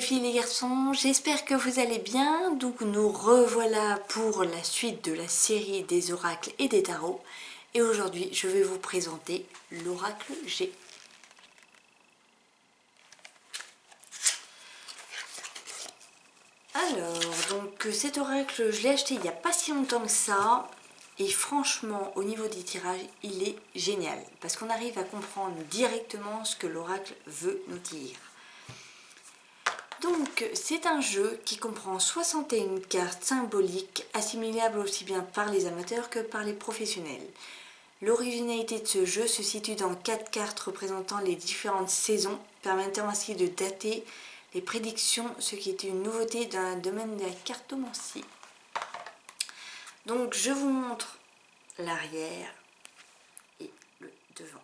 filles et les garçons, j'espère que vous allez bien. Donc nous revoilà pour la suite de la série des oracles et des tarots. Et aujourd'hui, je vais vous présenter l'oracle G. Alors, donc cet oracle, je l'ai acheté il n'y a pas si longtemps que ça. Et franchement, au niveau des tirages, il est génial. Parce qu'on arrive à comprendre directement ce que l'oracle veut nous dire. Donc, c'est un jeu qui comprend 61 cartes symboliques assimilables aussi bien par les amateurs que par les professionnels. L'originalité de ce jeu se situe dans 4 cartes représentant les différentes saisons, permettant ainsi de dater les prédictions, ce qui est une nouveauté dans le domaine de la cartomancie. Donc, je vous montre l'arrière et le devant.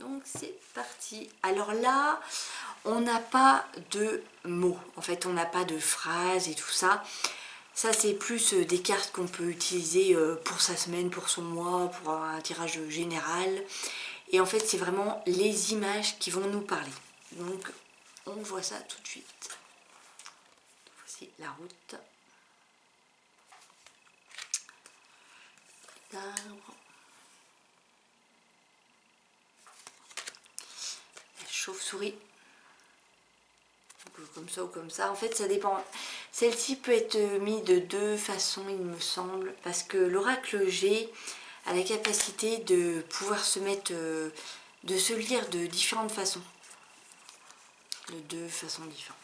Donc c'est parti. Alors là, on n'a pas de mots, en fait on n'a pas de phrases et tout ça. Ça c'est plus des cartes qu'on peut utiliser pour sa semaine, pour son mois, pour un tirage général. Et en fait c'est vraiment les images qui vont nous parler. Donc on voit ça tout de suite. Voici la route. L'arbre. La chauve-souris. Comme ça ou comme ça, en fait ça dépend. Celle-ci peut être mise de deux façons il me semble, parce que l'oracle G a la capacité de pouvoir se mettre, de se lire de différentes façons, de deux façons différentes.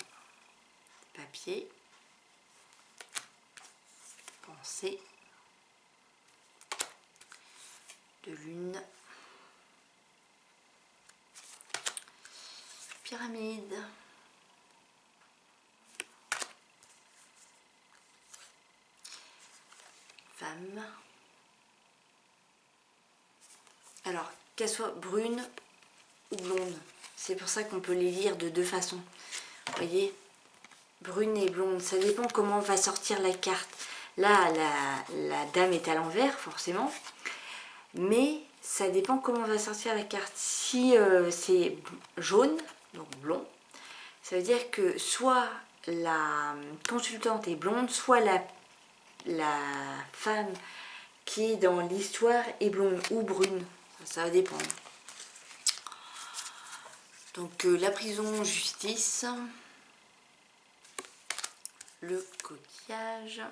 Papier, pensée, de lune, pyramide, femme. Alors, qu'elle soit brune ou blonde, c'est pour ça qu'on peut les lire de deux façons. Vous voyez, brune et blonde, ça dépend comment va sortir la carte. Là, la dame est à l'envers, forcément. Mais ça dépend comment va sortir la carte. Si c'est jaune, donc blond, ça veut dire que soit la consultante est blonde, soit la femme qui est dans l'histoire est blonde ou brune. Ça va dépendre. Donc la prison, justice, le coquillage,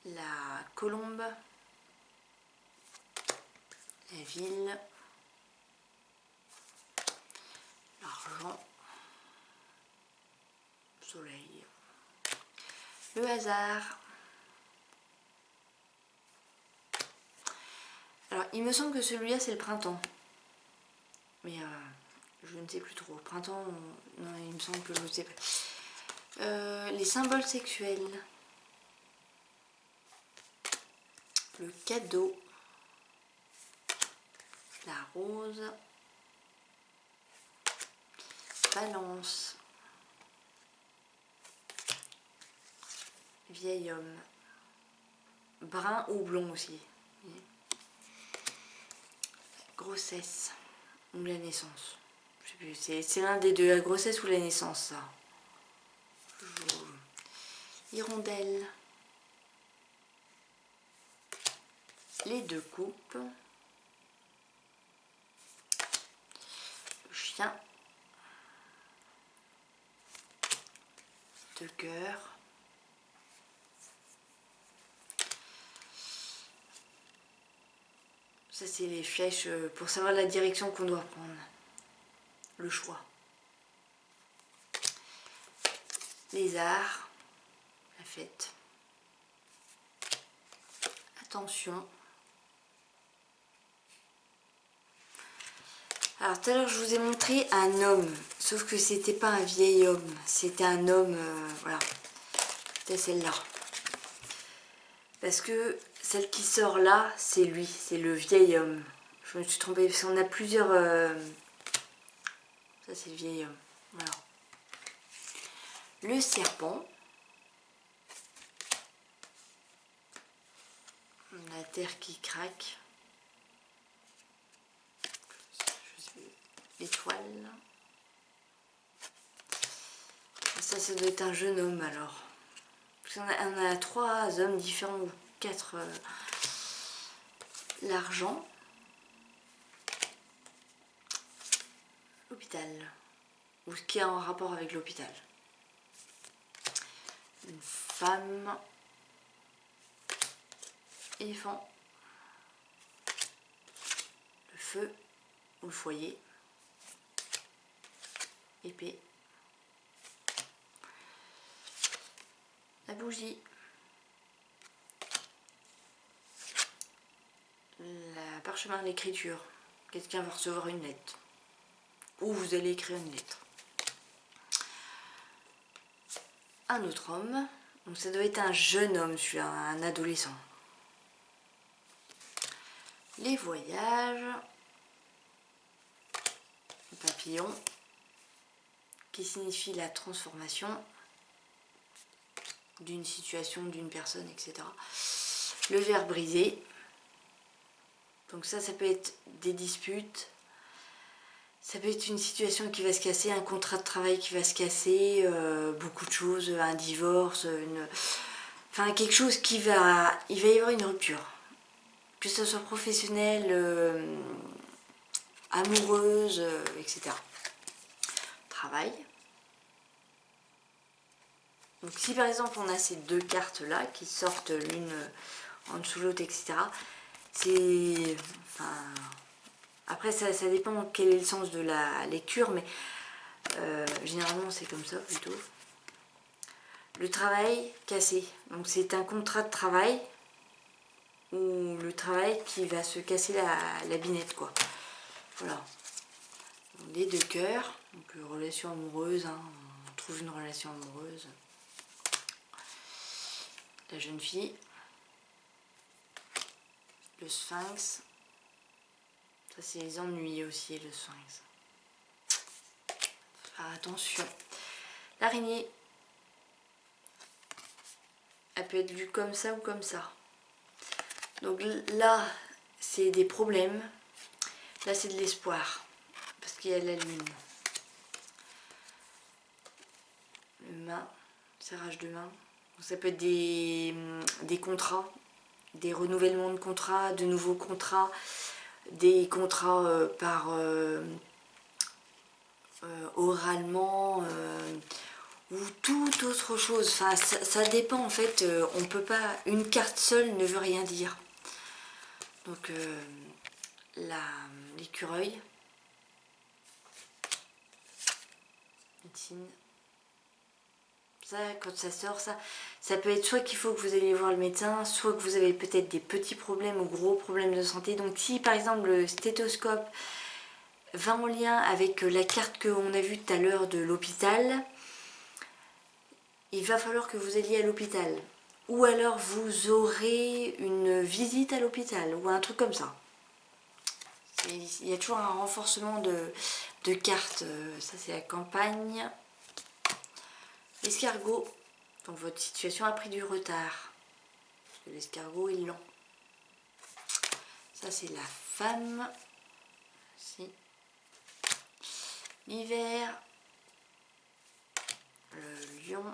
la colombe, la ville, l'argent, soleil, le hasard. Alors il me semble que celui-là c'est le printemps, mais je ne sais plus trop. Printemps, non, il me semble que je ne sais pas. Les symboles sexuels, le cadeau, la rose, balance, vieil homme, brun ou blond aussi, grossesse ou la naissance. Je sais plus, c'est l'un des deux, la grossesse ou la naissance, ça. Hirondelle, les deux coupes, le chien, deux cœurs, ça c'est les flèches pour savoir la direction qu'on doit prendre, le choix, les arts, la fête, attention. Alors tout à l'heure je vous ai montré un homme, sauf que c'était pas un vieil homme, c'était un homme, voilà, c'était celle-là. Parce que celle qui sort là, c'est lui, c'est le vieil homme. Je me suis trompée parce qu'on a plusieurs... Ça c'est le vieil homme, voilà. Le serpent. La terre qui craque. l'étoile. Ça doit être un jeune homme alors. Parce qu'on a 3 hommes différents, ou 4. L'argent. L'hôpital. Ou ce qui a un rapport avec l'hôpital. Une femme. Éléphant. Le feu ou le foyer. Épée. La bougie. La parchemin, l'écriture. Quelqu'un va recevoir une lettre. Ou vous allez écrire une lettre. Un autre homme. Donc ça doit être un jeune homme, celui-là, un adolescent. Les voyages. Le papillon. Qui signifie la transformation d'une situation, d'une personne, etc. Le verre brisé. Donc ça peut être des disputes. Ça peut être une situation qui va se casser, un contrat de travail qui va se casser, beaucoup de choses, un divorce, enfin quelque chose qui va... Il va y avoir une rupture. Que ce soit professionnelle, amoureuse, etc. Travail. Donc si par exemple on a ces 2 cartes là qui sortent l'une en dessous de l'autre, etc. C'est... Enfin... Après ça dépend quel est le sens de la lecture, mais généralement c'est comme ça plutôt. Le travail cassé. Donc c'est un contrat de travail ou le travail qui va se casser la binette quoi. Voilà. Donc, les 2 cœurs. Donc relation amoureuse, hein, on trouve une relation amoureuse. La jeune fille. Le sphinx. Ça c'est les ennuis aussi, le sphinx. Faut faire attention. L'araignée. Elle peut être lue comme ça ou comme ça. Donc là, c'est des problèmes. Là, c'est de l'espoir. Parce qu'il y a la lune. Le main. Serrage de main. Donc, ça peut être des contrats. Des renouvellements de contrats, de nouveaux contrats. Des contrats par oralement ou toute autre chose. Enfin, ça dépend en fait. On peut pas. Une carte seule ne veut rien dire. Donc l'écureuil, médecine. Ça, quand ça sort, ça peut être soit qu'il faut que vous alliez voir le médecin, soit que vous avez peut-être des petits problèmes ou gros problèmes de santé. Donc si par exemple le stéthoscope va en lien avec la carte qu'on a vue tout à l'heure de l'hôpital, il va falloir que vous alliez à l'hôpital. Ou alors vous aurez une visite à l'hôpital ou un truc comme ça. Il y a toujours un renforcement de cartes. Ça c'est la campagne. L'escargot. Donc votre situation a pris du retard. L'escargot est lent. Ça c'est la femme. Si. L'hiver. Le lion.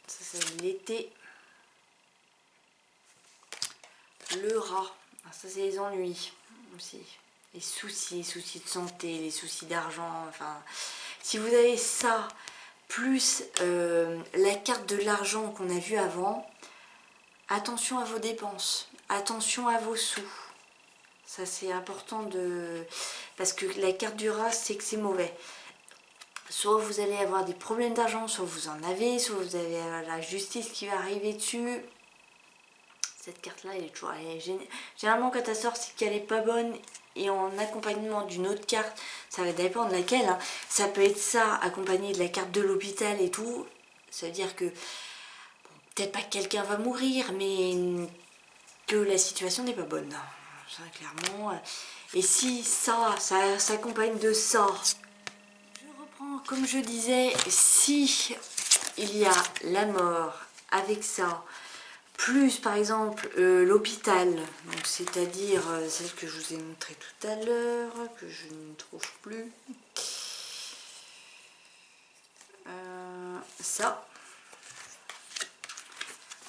Ça c'est l'été. Le rat. Ça c'est les ennuis aussi. Les soucis de santé, les soucis d'argent. Enfin, si vous avez ça, plus la carte de l'argent qu'on a vue avant, attention à vos dépenses, attention à vos sous. Ça c'est important de... Parce que la carte du rat, c'est que c'est mauvais. Soit vous allez avoir des problèmes d'argent, soit vous en avez, soit vous avez la justice qui va arriver dessus. Cette carte là elle est toujours... Généralement quand elle sort c'est qu'elle est pas bonne et en accompagnement d'une autre carte, ça va dépendre de laquelle, hein. Ça peut être ça accompagné de la carte de l'hôpital et tout. Ça veut dire que bon, peut-être pas que quelqu'un va mourir, mais que la situation n'est pas bonne. Ça clairement. Et si ça s'accompagne de ça, je reprends comme je disais, si il y a la mort avec ça, plus par exemple l'hôpital, donc c'est-à-dire celle que je vous ai montré tout à l'heure, que je ne trouve plus. Ça.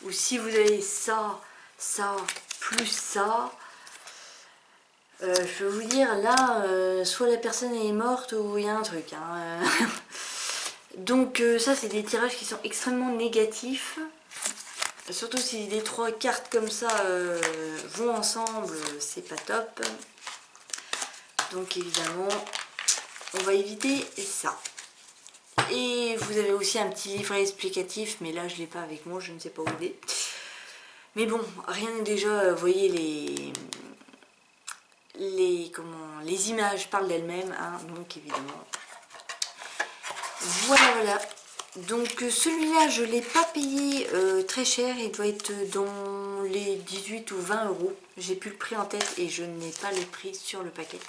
Ou si vous avez ça, ça, plus ça, je peux vous dire là, soit la personne est morte ou il y a un truc. Hein. Donc ça c'est des tirages qui sont extrêmement négatifs. Surtout si les 3 cartes comme ça vont ensemble, c'est pas top. Donc évidemment, on va éviter ça. Et vous avez aussi un petit livret explicatif, mais là je l'ai pas avec moi, je ne sais pas où il est. Mais bon, rien n'est déjà, vous voyez les images parlent d'elles-mêmes, hein, donc évidemment. Voilà. Donc celui-là, je ne l'ai pas payé très cher, il doit être dans les 18 ou 20 euros. J'ai plus le prix en tête et je n'ai pas le prix sur le paquet.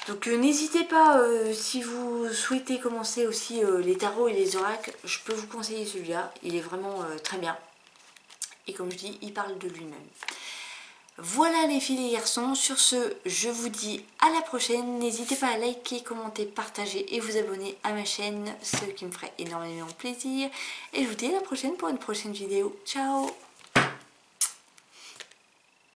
Donc n'hésitez pas, si vous souhaitez commencer aussi les tarots et les oracles, je peux vous conseiller celui-là, il est vraiment très bien. Et comme je dis, il parle de lui-même. Voilà les filles et les garçons, sur ce, je vous dis à la prochaine. N'hésitez pas à liker, commenter, partager et vous abonner à ma chaîne, ce qui me ferait énormément plaisir. Et je vous dis à la prochaine pour une prochaine vidéo. Ciao!